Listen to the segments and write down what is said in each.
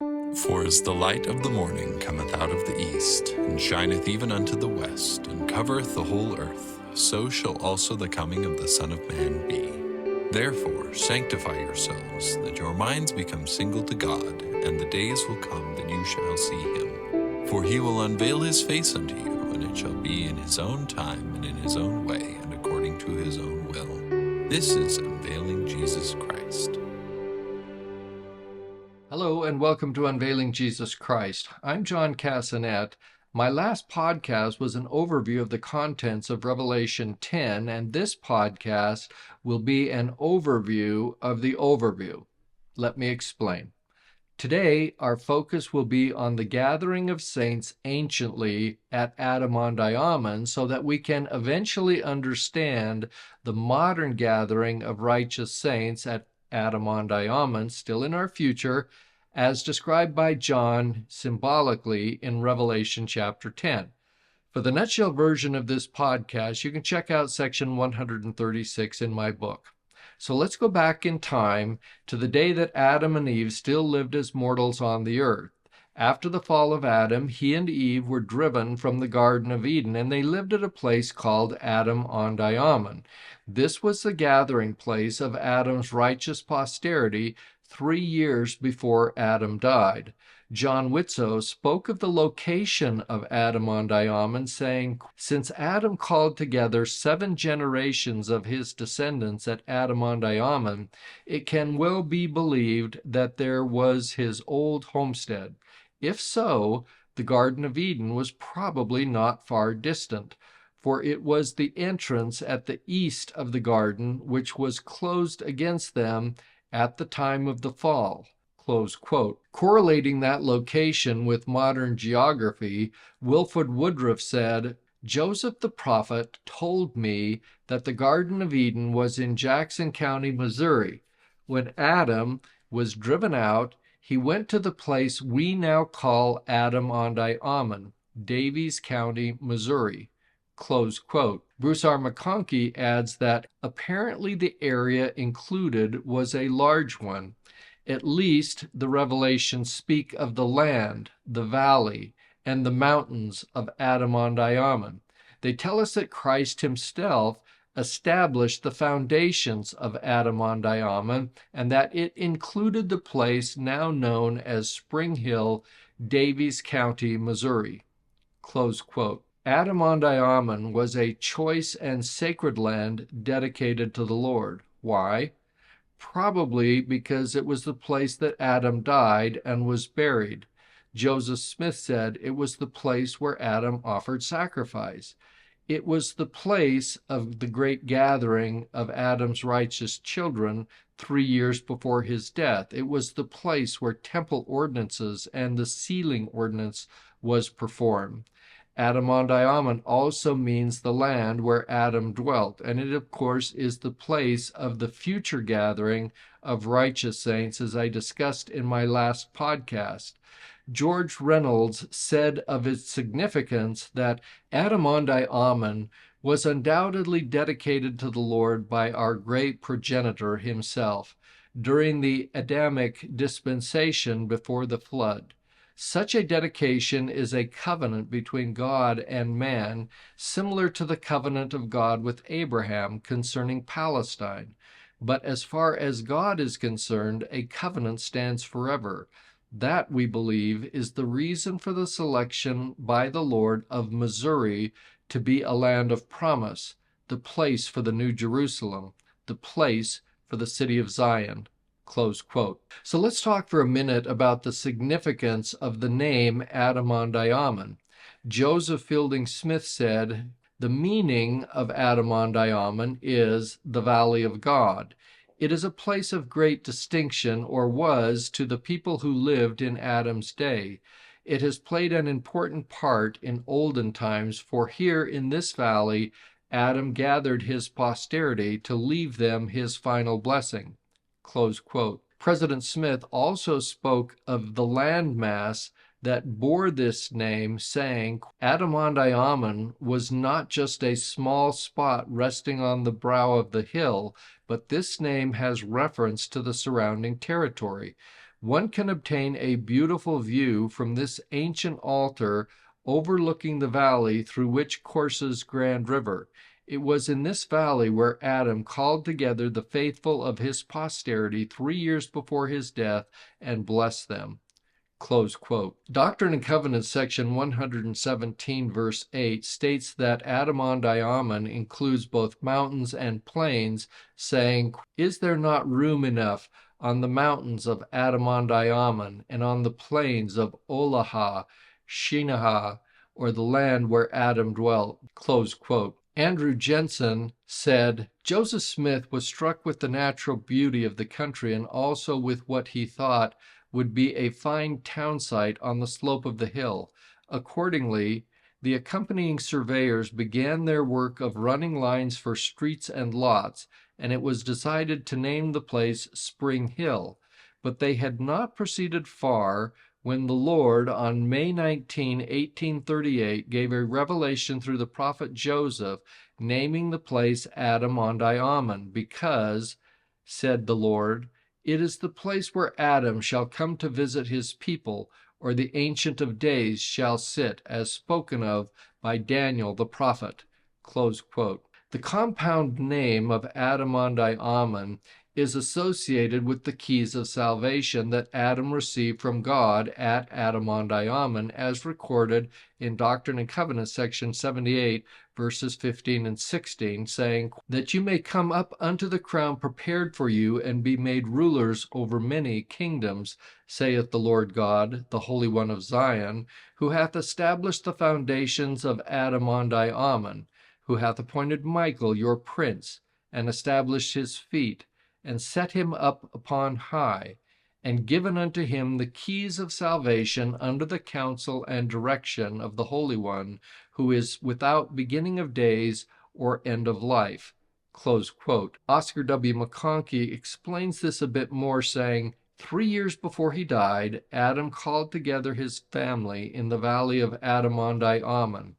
For as the light of the morning cometh out of the east, and shineth even unto the west, and covereth the whole earth, so shall also the coming of the Son of Man be. Therefore sanctify yourselves, that your minds become single to God, and the days will come that you shall see him. For he will unveil his face unto you, and it shall be in his own time, and in his own way, and according to his own will. This is Unveiling Jesus Christ. Hello and welcome to Unveiling Jesus Christ. I'm John Cassanet. My last podcast was an overview of the contents of Revelation 10, and this podcast will be an overview of the overview. Let me explain. Today, our focus will be on the gathering of saints anciently at Adam-ondi-Ahman so that we can eventually understand the modern gathering of righteous saints at Adam-ondi-Ahman, still in our future, as described by John symbolically in Revelation chapter 10. For the nutshell version of this podcast, you can check out section 136 in my book. So let's go back in time to the day that Adam and Eve still lived as mortals on the earth. After the fall of Adam, he and Eve were driven from the Garden of Eden, and they lived at a place called Adam-ondi-Ahman. This was the gathering place of Adam's righteous posterity 3 years before Adam died. John Whitsoe spoke of the location of Adam-ondi-Ahman, saying, "Since Adam called together 7 generations of his descendants at Adam-ondi-Ahman, it can well be believed that there was his old homestead. If so, the Garden of Eden was probably not far distant, for it was the entrance at the east of the garden which was closed against them at the time of the fall." Close quote. Correlating that location with modern geography, Wilford Woodruff said, "Joseph the prophet told me that the Garden of Eden was in Jackson County, Missouri. When Adam was driven out, he went to the place we now call Adam-ondi-Ahman, Davies County, Missouri." Close quote. Bruce R. McConkie adds that apparently the area included was a large one. At least the revelations speak of the land, the valley, and the mountains of Adam-ondi-Ahman. They tell us that Christ himself established the foundations of Adam-ondi-Ahman and that it included the place now known as Spring Hill, Davies County, Missouri. Close quote. Adam-ondi-Ahman was a choice and sacred land dedicated to the Lord. Why? Probably because it was the place that Adam died and was buried. Joseph Smith said it was the place where Adam offered sacrifice. It was the place of the great gathering of Adam's righteous children 3 years before his death. It was the place where temple ordinances and the sealing ordinance was performed. Adam-ondi-Ahman also means the land where Adam dwelt, and it, of course, is the place of the future gathering of righteous saints, as I discussed in my last podcast. George Reynolds said of its significance that Adam-ondi-Ahman was undoubtedly dedicated to the Lord by our great progenitor himself during the Adamic dispensation before the flood. Such a dedication is a covenant between God and man, similar to the covenant of God with Abraham concerning Palestine. But as far as God is concerned, a covenant stands forever. That, we believe, is the reason for the selection by the Lord of Missouri to be a land of promise, the place for the New Jerusalem, the place for the city of Zion. Close quote. So let's talk for a minute about the significance of the name Adam-ondi-Ahman. Joseph Fielding Smith said, "The meaning of Adam-ondi-Ahman is the Valley of God. It is a place of great distinction, or was, to the people who lived in Adam's day. It has played an important part in olden times, for here in this valley Adam gathered his posterity to leave them his final blessing." Close quote. President Smith also spoke of the landmass that bore this name, saying, Adam-ondi-Ahman was not just a small spot resting on the brow of the hill, but this name has reference to the surrounding territory. One can obtain a beautiful view from this ancient altar overlooking the valley through which courses Grand River. It was in this valley where Adam called together the faithful of his posterity 3 years before his death and blessed them. Close quote. Doctrine and Covenants, section 117, verse 8, states that Adam-ondi-Ahman includes both mountains and plains, saying, "Is there not room enough on the mountains of Adam-ondi-Ahman and on the plains of Olahah, Shinahah, or the land where Adam dwelt?" Close quote. Andrew Jensen said, "Joseph Smith was struck with the natural beauty of the country and also with what he thought would be a fine town site on the slope of the hill. Accordingly, the accompanying surveyors began their work of running lines for streets and lots, and it was decided to name the place Spring Hill. But they had not proceeded far when the Lord, on May 19, 1838, gave a revelation through the prophet Joseph, naming the place Adam-ondi-Ahman, because, said the Lord, it is the place where Adam shall come to visit his people, or the Ancient of Days shall sit, as spoken of by Daniel the prophet." Close quote. The compound name of Adam-ondi-Ahman is associated with the keys of salvation that Adam received from God at Adam-ondi-Ahman, as recorded in Doctrine and Covenants, section 78, verses 15 and 16, saying, "That you may come up unto the crown prepared for you, and be made rulers over many kingdoms, saith the Lord God, the Holy One of Zion, who hath established the foundations of Adam-ondi-Ahman, who hath appointed Michael your prince, and established his feet, and set him up upon high, and given unto him the keys of salvation under the counsel and direction of the Holy One, who is without beginning of days or end of life." Close quote. Oscar W. McConkie explains this a bit more, saying, 3 years before he died, Adam called together his family in the valley of Adam-ondi-Ahman.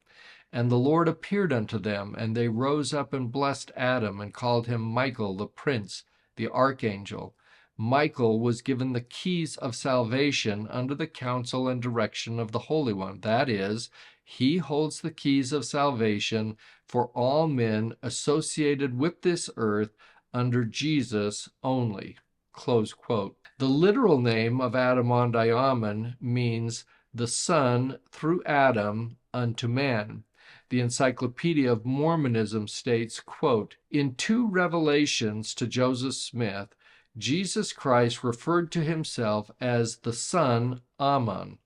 And the Lord appeared unto them, and they rose up and blessed Adam, and called him Michael the Prince, the archangel. Michael was given the keys of salvation under the counsel and direction of the Holy One. That is, he holds the keys of salvation for all men associated with this earth under Jesus only. Close quote. The literal name of Adam-ondi-Ahman means the Son through Adam unto man. The Encyclopedia of Mormonism states, quote, "In two revelations to Joseph Smith, Jesus Christ referred to himself as the Son Ahman,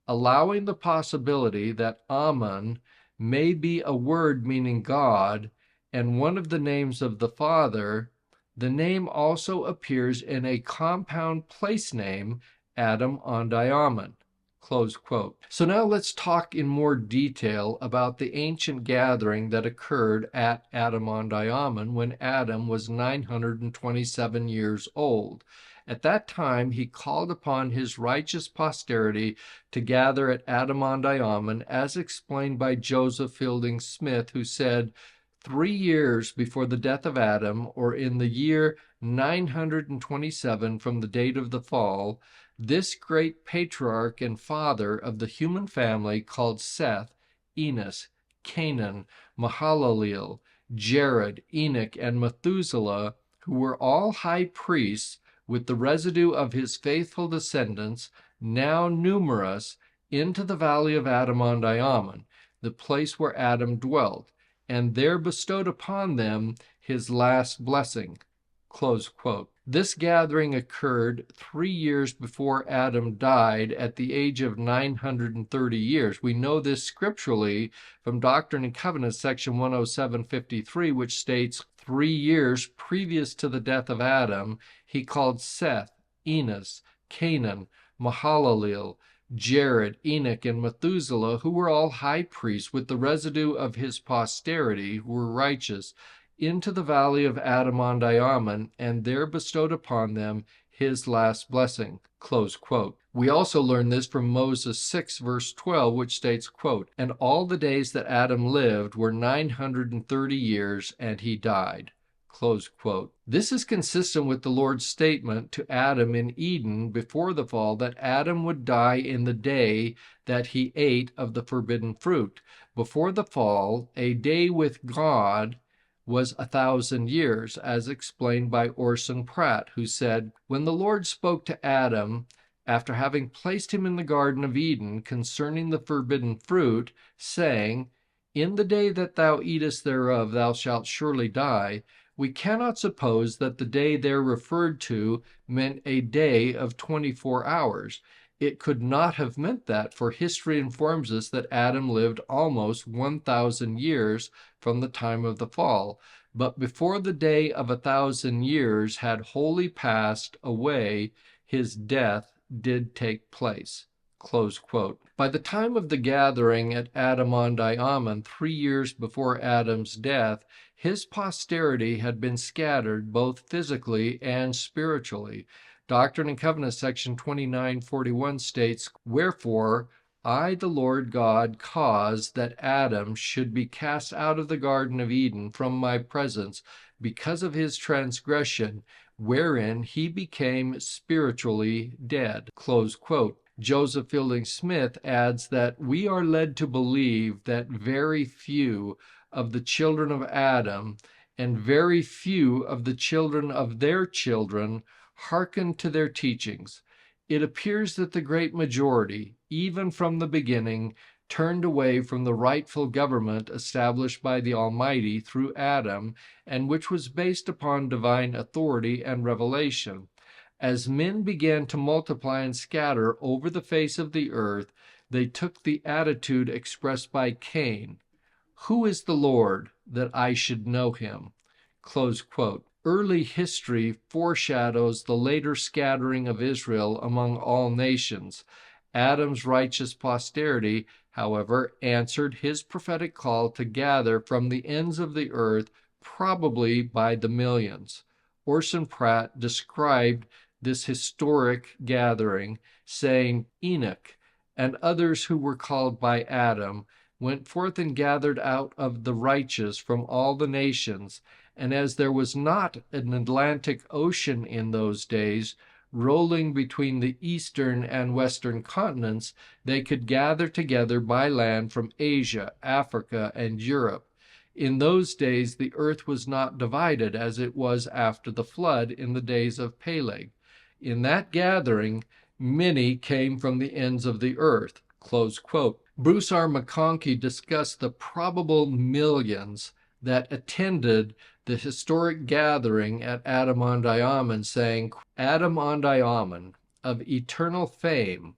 allowing the possibility that Ahman may be a word meaning God and one of the names of the Father. The name also appears in a compound place name, Adam-ondi-Ahman." Close quote. So now let's talk in more detail about the ancient gathering that occurred at Adam-ondi-Ahman when Adam was 927 years old. At that time, he called upon his righteous posterity to gather at Adam-ondi-Ahman, as explained by Joseph Fielding Smith, who said, 3 years before the death of Adam, or in the year 927 from the date of the fall, this great patriarch and father of the human family, called Seth, Enos, Canaan, Mahalalel, Jared, Enoch, and Methuselah, who were all high priests, with the residue of his faithful descendants, now numerous, into the valley of Adam-ondi-Ahman, the place where Adam dwelt, and there bestowed upon them his last blessing. Close quote. This gathering occurred 3 years before Adam died at the age of 930 years. We know this scripturally from Doctrine and Covenants, section 107:53, which states, 3 years previous to the death of Adam, he called Seth, Enos, Canaan, Mahalalel, Jared, Enoch, and Methuselah, who were all high priests with the residue of his posterity, who were righteous, into the valley of Adam-ondi-Ahman, and there bestowed upon them his last blessing. Close quote. We also learn this from Moses 6, verse 12, which states, quote, "And all the days that Adam lived were 930 years, and he died." Close quote. This is consistent with the Lord's statement to Adam in Eden before the fall that Adam would die in the day that he ate of the forbidden fruit. Before the fall, a day with God was 1,000 years, as explained by Orson Pratt, who said, "When the Lord spoke to Adam, after having placed him in the Garden of Eden concerning the forbidden fruit, saying, 'In the day that thou eatest thereof thou shalt surely die,' we cannot suppose that the day there referred to meant a day of 24 hours. It could not have meant that, for history informs us that Adam lived almost 1,000 years from the time of the fall. But before the day of 1,000 years had wholly passed away, his death did take place." Close quote. By the time of the gathering at Adam-ondi-Ahman, 3 years before Adam's death, his posterity had been scattered both physically and spiritually. Doctrine and Covenants section 2941 states, "Wherefore I, the Lord God, caused that Adam should be cast out of the Garden of Eden from my presence because of his transgression, wherein he became spiritually dead." Close quote. Joseph Fielding Smith adds that we are led to believe that very few of the children of Adam and very few of the children of their children hearkened to their teachings. It appears that the great majority, even from the beginning, turned away from the rightful government established by the Almighty through Adam, and which was based upon divine authority and revelation. As men began to multiply and scatter over the face of the earth, they took the attitude expressed by Cain, "Who is the Lord, that I should know him?" Close quote. Early history foreshadows the later scattering of Israel among all nations. Adam's righteous posterity, however, answered his prophetic call to gather from the ends of the earth, probably by the millions. Orson Pratt described this historic gathering, saying, "Enoch and others who were called by Adam went forth and gathered out of the righteous from all the nations, and as there was not an Atlantic Ocean in those days, rolling between the eastern and western continents, they could gather together by land from Asia, Africa, and Europe. In those days the earth was not divided as it was after the flood in the days of Peleg. In that gathering, many came from the ends of the earth." Close quote. Bruce R. McConkie discussed the probable millions that attended the historic gathering at Adam-ondi-Ahman, saying, "Adam-ondi-Ahman, of eternal fame,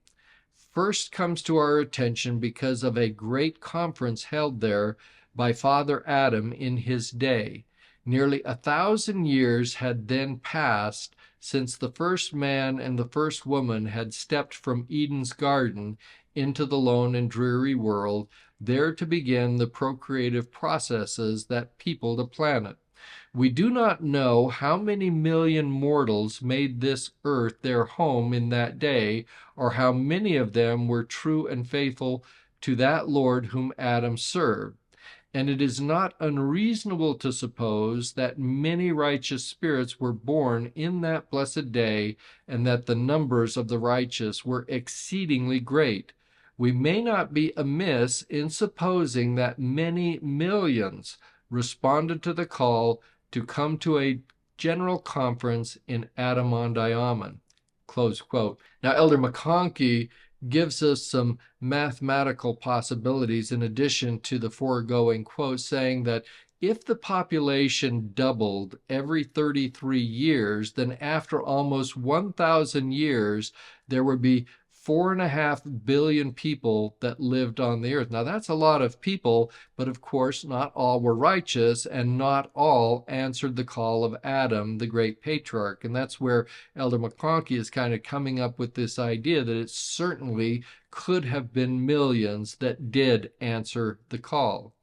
first comes to our attention because of a great conference held there by Father Adam in his day. Nearly 1,000 years had then passed since the first man and the first woman had stepped from Eden's garden into the lone and dreary world, there to begin the procreative processes that peopled a planet. We do not know how many million mortals made this earth their home in that day, or how many of them were true and faithful to that Lord whom Adam served. And it is not unreasonable to suppose that many righteous spirits were born in that blessed day, and that the numbers of the righteous were exceedingly great. We may not be amiss in supposing that many millions responded to the call to come to a general conference in Adam-ondi-Ahman." Close quote. Now, Elder McConkie gives us some mathematical possibilities in addition to the foregoing quote, saying that if the population doubled every 33 years, then after almost 1,000 years, there would be 4.5 billion people that lived on the earth. Now, that's a lot of people, but of course, not all were righteous, and not all answered the call of Adam, the great patriarch. And that's where Elder McConkie is kind of coming up with this idea that it certainly could have been millions that did answer the call.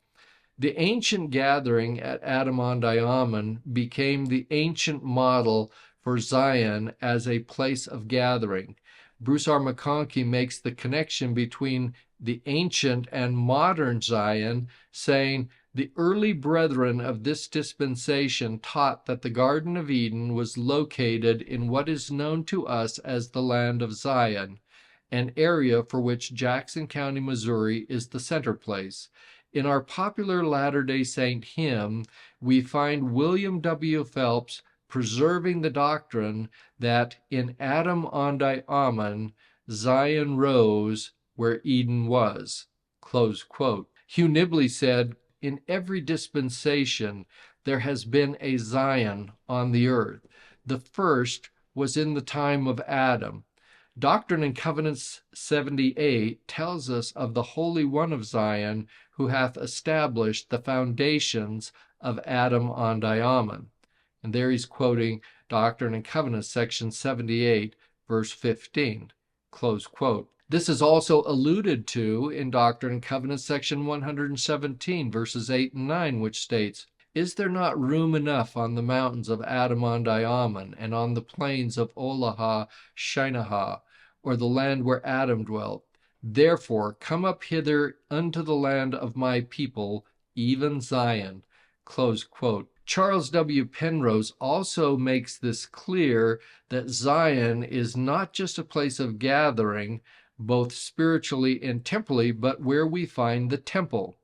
The ancient gathering at Adam-ondi-Ahman became the ancient model for Zion as a place of gathering. Bruce R. McConkie makes the connection between the ancient and modern Zion, saying The early brethren of this dispensation taught that the Garden of Eden was located in what is known to us as the land of Zion, an area for which Jackson County, Missouri is the center place. In our popular Latter-day Saint hymn, we find William W. Phelps preserving the doctrine that in Adam-ondi-Ahman, Zion rose where Eden was. Close quote. Hugh Nibley said, in every dispensation there has been a Zion on the earth. The first was in the time of Adam. Doctrine and Covenants 78 tells us of the Holy One of Zion who hath established the foundations of Adam-ondi-Ahman. And there he's quoting Doctrine and Covenants section 78, verse 15. Close quote. This is also alluded to in Doctrine and Covenants section 117, verses 8 and 9, which states, Is there not room enough on the mountains of Adam-ondi-Ahman, and on the plains of Olaha-Shinahah, or the land where Adam dwelt? Therefore come up hither unto the land of my people, even Zion. Close quote. Charles W. Penrose also makes this clear that Zion is not just a place of gathering, both spiritually and temporally, but where we find the temple.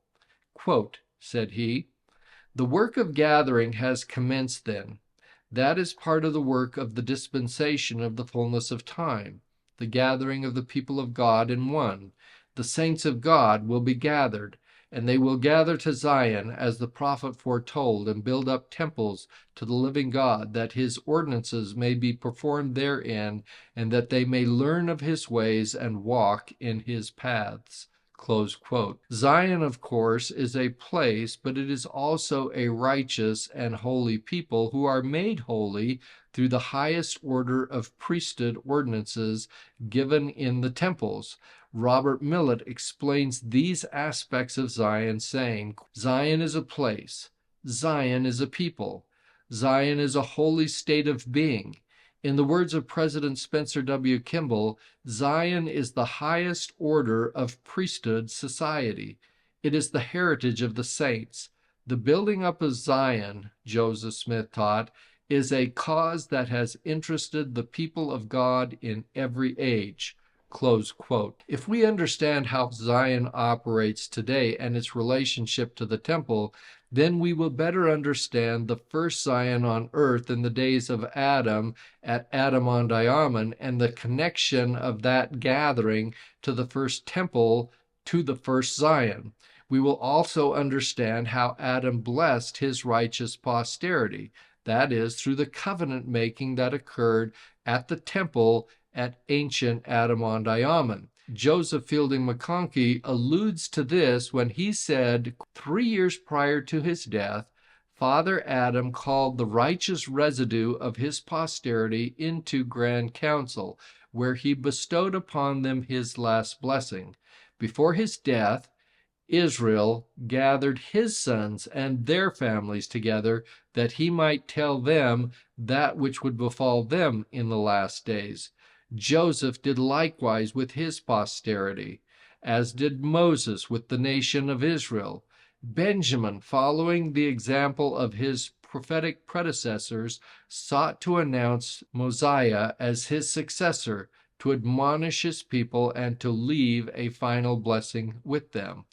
Quote, said he, the work of gathering has commenced then. That is part of the work of the dispensation of the fullness of time, the gathering of the people of God in one. The saints of God will be gathered, and they will gather to Zion, as the prophet foretold, and build up temples to the living God, that his ordinances may be performed therein, and that they may learn of his ways and walk in his paths. Close quote. Zion, of course, is a place, but it is also a righteous and holy people who are made holy through the highest order of priesthood ordinances given in the temples. Robert Millet explains these aspects of Zion, saying, Zion is a place. Zion is a people. Zion is a holy state of being. In the words of President Spencer W. Kimball, Zion is the highest order of priesthood society. It is the heritage of the saints. The building up of Zion, Joseph Smith taught, is a cause that has interested the people of God in every age. Close quote. If we understand how Zion operates today and its relationship to the temple, then we will better understand the first Zion on earth in the days of Adam at Adam-ondi-Ahman, and the connection of that gathering to the first temple, to the first Zion. We will also understand how Adam blessed his righteous posterity, that is, through the covenant making that occurred at the temple at ancient Adam-ondi-Ahman. Joseph Fielding McConkie alludes to this when he said, 3 years prior to his death, Father Adam called the righteous residue of his posterity into Grand Council, where he bestowed upon them his last blessing. Before his death, Israel gathered his sons and their families together, that he might tell them that which would befall them in the last days. Joseph did likewise with his posterity, as did Moses with the nation of Israel. Benjamin, following the example of his prophetic predecessors, sought to announce Mosiah as his successor, to admonish his people, and to leave a final blessing with them.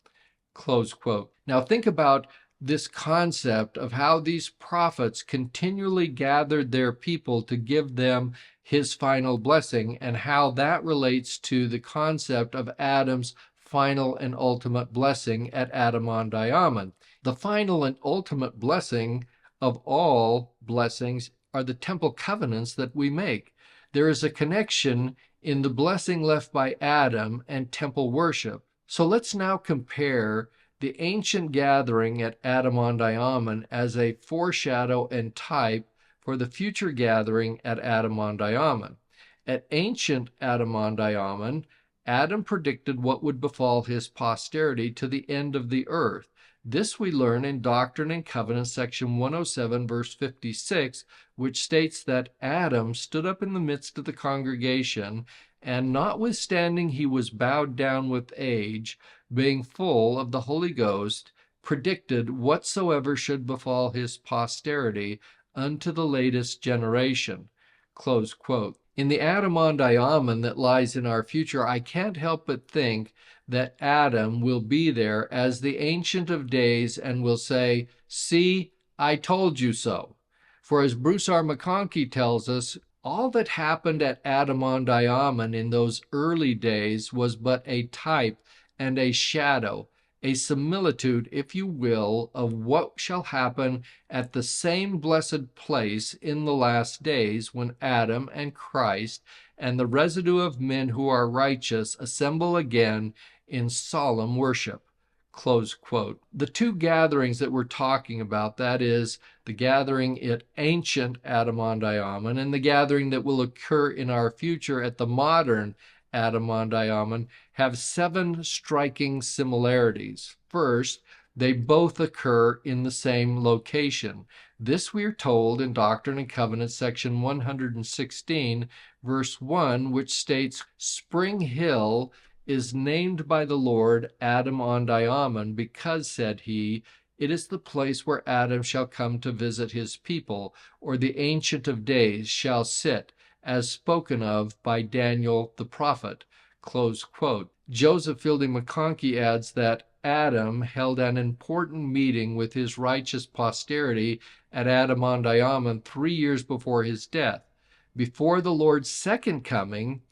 Close quote. Now think about this concept of how these prophets continually gathered their people to give them his final blessing, and how that relates to the concept of Adam's final and ultimate blessing at Adam-ondi-Ahman. The final and ultimate blessing of all blessings are the temple covenants that we make. There is a connection in the blessing left by Adam and temple worship. So let's now compare the ancient gathering at Adam-ondi-Ahman as a foreshadow and type for the future gathering at Adam-ondi-Ahman. At ancient Adam-ondi-Ahman, Adam predicted what would befall his posterity to the end of the earth. This we learn in Doctrine and Covenants, section 107, verse 56, which states that Adam stood up in the midst of the congregation, and notwithstanding he was bowed down with age, being full of the Holy Ghost, predicted whatsoever should befall his posterity unto the latest generation. Close quote. In the Adam-ondi-Ahman that lies in our future, I can't help but think that Adam will be there as the Ancient of Days and will say, "See, I told you so." For as Bruce R. McConkie tells us, all that happened at Adam-ondi-Ahman in those early days was but a type and a shadow, a similitude, if you will, of what shall happen at the same blessed place in the last days when Adam and Christ and the residue of men who are righteous assemble again in solemn worship. Close quote. The two gatherings that we're talking about, that is, the gathering at ancient Adam-ondi-Ahman and the gathering that will occur in our future at the modern Adam-ondi-Ahman, have 7 striking similarities. First, they both occur in the same location. This we are told in Doctrine and Covenants, section 116, verse 1, which states, "Spring Hill is named by the Lord Adam-ondi-Ahman, because, said he, it is the place where Adam shall come to visit his people, or the Ancient of Days shall sit, as spoken of by Daniel the prophet." Close quote. Joseph Fielding McConkie adds that Adam held an important meeting with his righteous posterity at Adam-ondi-Ahman 3 years before his death. Before the Lord's second coming,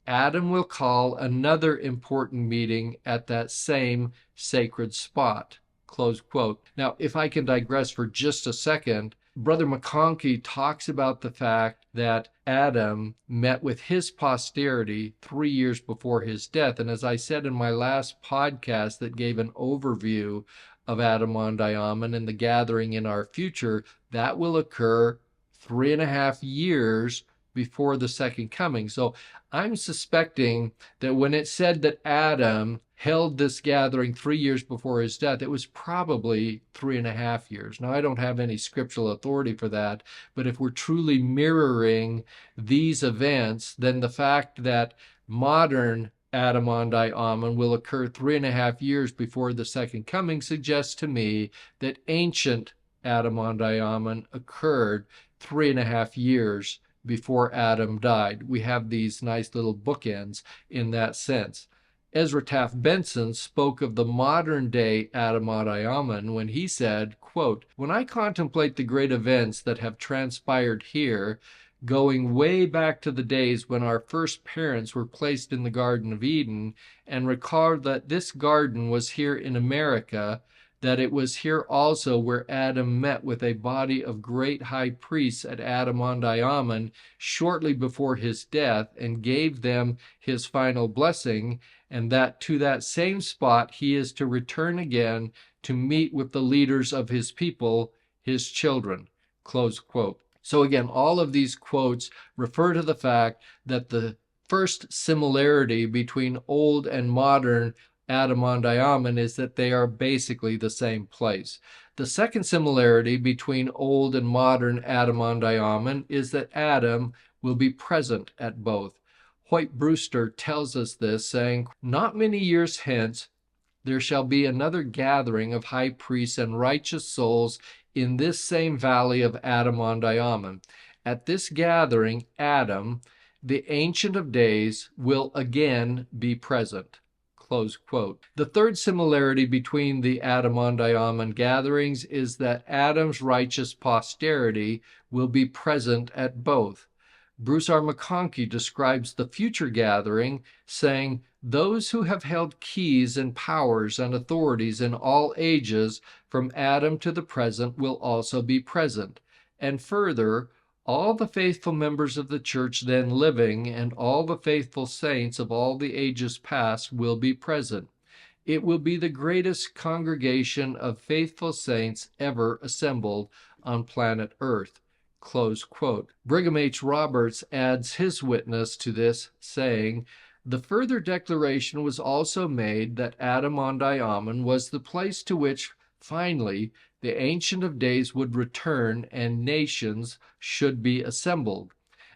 Adam will call another important meeting at that same sacred spot. Close quote. Now, if I can digress for just a second, Brother McConkie talks about the fact that Adam met with his posterity 3 years before his death. And as I said in my last podcast that gave an overview of Adam-ondi-Ahman and the gathering in our future, that will occur 3.5 years before the second coming. So I'm suspecting that when it said that Adam held this gathering 3 years before his death, it was probably 3.5 years. Now, I don't have any scriptural authority for that, but if we're truly mirroring these events, then the fact that modern Adam-ondi-Ahman will occur 3.5 years before the second coming suggests to me that ancient Adam-ondi-Ahman occurred 3.5 years before Adam died. We have these nice little bookends in that sense. Ezra Taft Benson spoke of the modern day Adam-ondi-Ahman when he said, quote, "When I contemplate the great events that have transpired here, going way back to the days when our first parents were placed in the Garden of Eden, and recall that this garden was here in America, that it was here also where Adam met with a body of great high priests at Adam-ondi-Ahman shortly before his death, and gave them his final blessing, and that to that same spot he is to return again to meet with the leaders of his people, his children." Close quote. So again, all of these quotes refer to the fact that the first similarity between old and modern Adam-ondi-Ahman is that they are basically the same place. The second similarity between old and modern Adam-ondi-Ahman is that Adam will be present at both. Hoyt Brewster tells us this, saying, "Not many years hence there shall be another gathering of high priests and righteous souls in this same valley of Adam-ondi-Ahman. At this gathering, Adam, the Ancient of Days, will again be present." Close quote. The third similarity between the Adam-ondi-Ahman gatherings is that Adam's righteous posterity will be present at both. Bruce R. McConkie describes the future gathering, saying, "Those who have held keys and powers and authorities in all ages from Adam to the present will also be present." And further, all the faithful members of the church then living and all the faithful saints of all the ages past will be present. It will be the greatest congregation of faithful saints ever assembled on planet Earth. Close quote. Brigham H. Roberts adds his witness to this, saying, "The further declaration was also made that Adam-ondi-Ahman was the place to which, finally, the Ancient of Days would return and nations should be assembled.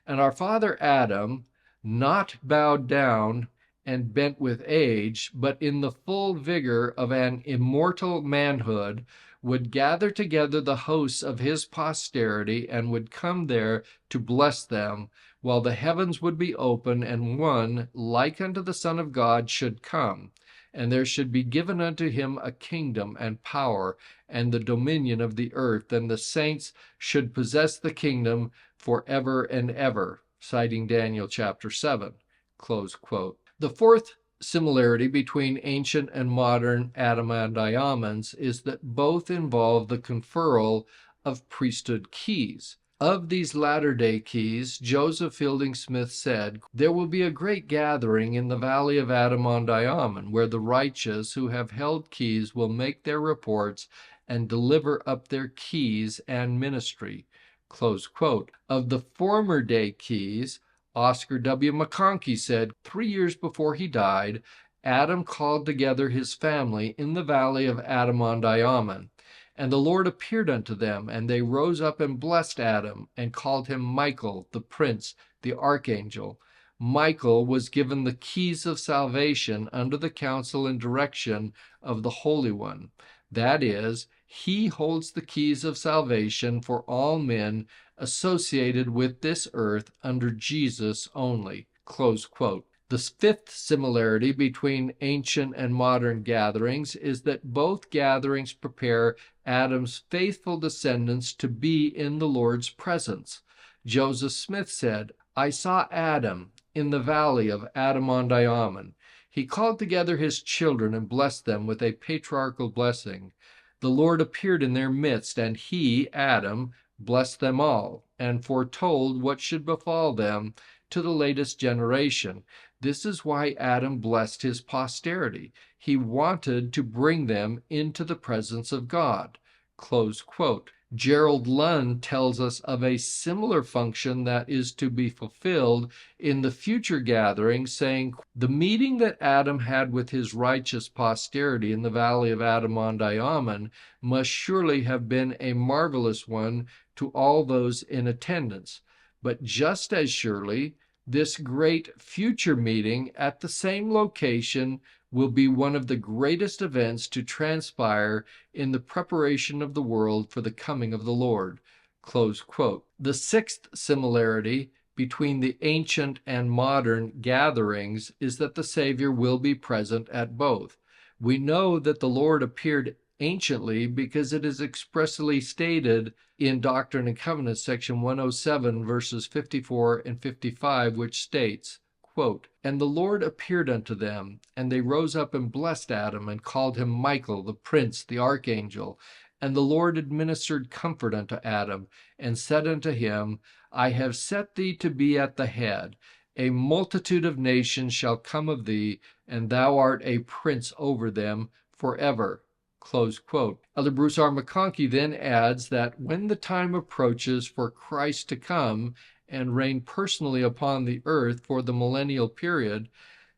And our father Adam, not bowed down and bent with age, but in the full vigor of an immortal manhood, would gather together the hosts of his posterity and would come there to bless them, while the heavens would be open, and one, like unto the Son of God, should come. And there should be given unto him a kingdom and power and the dominion of the earth, and the saints should possess the kingdom forever and ever, citing Daniel chapter 7. Close quote. The fourth similarity between ancient and modern Adam-ondi-Ahmans is that both involve the conferral of priesthood keys. Of these latter-day keys, Joseph Fielding Smith said, "There will be a great gathering in the valley of Adam-ondi-Ahman, where the righteous who have held keys will make their reports and deliver up their keys and ministry." Close quote. Of the former day keys, Oscar W. McConkie said, 3 years before he died, Adam called together his family in the valley of Adam-ondi-Ahman. And the Lord appeared unto them, and they rose up and blessed Adam, and called him Michael, the prince, the archangel. Michael was given the keys of salvation under the counsel and direction of the Holy One. That is, he holds the keys of salvation for all men associated with this earth under Jesus only. Close quote. The fifth similarity between ancient and modern gatherings is that both gatherings prepare Adam's faithful descendants to be in the Lord's presence. Joseph Smith said, "I saw Adam in the valley of Adam-ondi-Ahman. He called together his children and blessed them with a patriarchal blessing. The Lord appeared in their midst, and he, Adam, blessed them all, and foretold what should befall them to the latest generation. This is why Adam blessed his posterity. He wanted to bring them into the presence of God." Close quote. Gerald Lund tells us of a similar function that is to be fulfilled in the future gathering, saying, "The meeting that Adam had with his righteous posterity in the valley of Adam-ondi-Ahman must surely have been a marvelous one to all those in attendance. But just as surely, this great future meeting at the same location will be one of the greatest events to transpire in the preparation of the world for the coming of the Lord." Close quote. The sixth similarity between the ancient and modern gatherings is that the Savior will be present at both. We know that the Lord appeared anciently because it is expressly stated in Doctrine and Covenants, section 107, verses 54 and 55, which states, quote, "And the Lord appeared unto them, and they rose up and blessed Adam, and called him Michael, the prince, the archangel. And the Lord administered comfort unto Adam, and said unto him, I have set thee to be at the head. A multitude of nations shall come of thee, and thou art a prince over them forever." Close quote. Elder Bruce R. McConkie then adds that when the time approaches for Christ to come and reign personally upon the earth for the millennial period,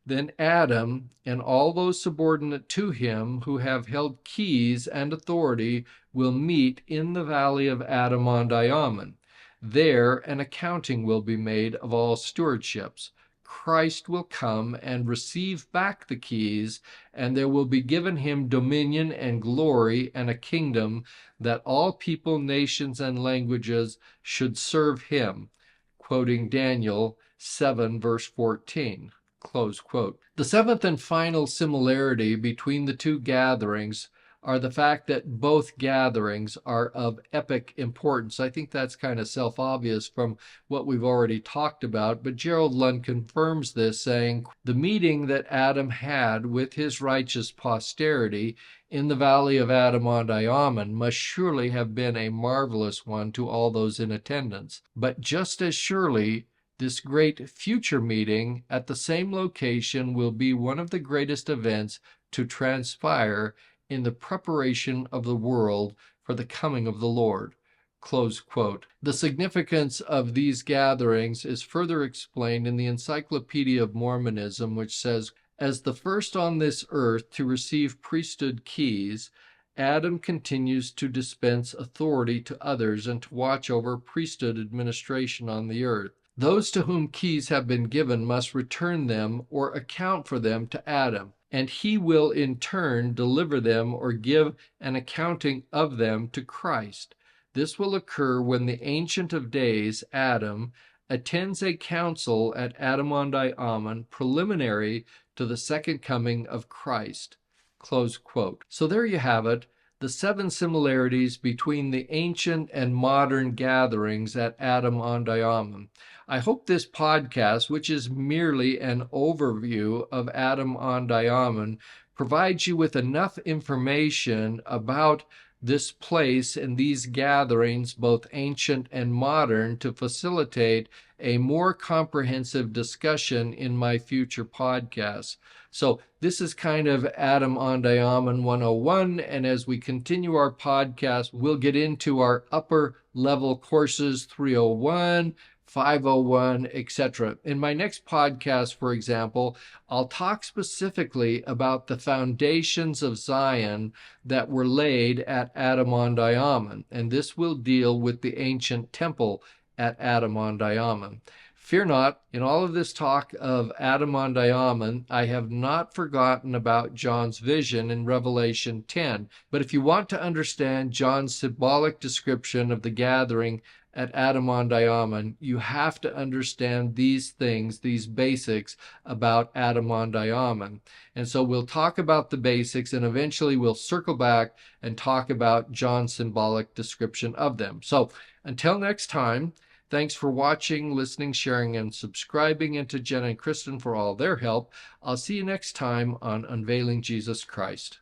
then Adam and all those subordinate to him who have held keys and authority will meet in the valley of Adam-ondi-Ahman. There an accounting will be made of all stewardships. Christ will come and receive back the keys, and there will be given him dominion and glory and a kingdom that all people, nations, and languages should serve him. Quoting Daniel 7, verse 14. Close quote. The seventh and final similarity between the two gatherings are the fact that both gatherings are of epic importance. I think that's kind of self-obvious from what we've already talked about, but Gerald Lund confirms this, saying, "The meeting that Adam had with his righteous posterity in the valley of Adam-ondi-Ahman must surely have been a marvelous one to all those in attendance. But just as surely, this great future meeting at the same location will be one of the greatest events to transpire in the preparation of the world for the coming of the Lord." Close quote. The significance of these gatherings is further explained in the Encyclopedia of Mormonism, which says, "As the first on this earth to receive priesthood keys, Adam continues to dispense authority to others and to watch over priesthood administration on the earth. Those to whom keys have been given must return them or account for them to Adam, and he will in turn deliver them or give an accounting of them to Christ. This will occur when the Ancient of Days, Adam, attends a council at Adam-ondi-Ahman preliminary to the second coming of Christ. Close quote. So there you have it, the 7 similarities between the ancient and modern gatherings at Adam-ondi-Ahman. I hope this podcast, which is merely an overview of Adam-ondi-Ahman, provides you with enough information about this place and these gatherings, both ancient and modern, to facilitate a more comprehensive discussion in my future podcasts. So this is kind of Adam-ondi-Ahman 101, and as we continue our podcast, we'll get into our upper level courses 301, 501, etc. In my next podcast, for example, I'll talk specifically about the foundations of Zion that were laid at Adam-ondi-Ahman, and this will deal with the ancient temple at Adam-ondi-Ahman. Fear not, in all of this talk of Adam-ondi-Ahman, I have not forgotten about John's vision in Revelation 10. But if you want to understand John's symbolic description of the gathering at Adam-ondi-Ahman, you have to understand these things, these basics about Adam-ondi-Ahman. And so we'll talk about the basics, and eventually we'll circle back and talk about John's symbolic description of them. So until next time, thanks for watching, listening, sharing, and subscribing, and to Jen and Kristen for all their help. I'll see you next time on Unveiling Jesus Christ.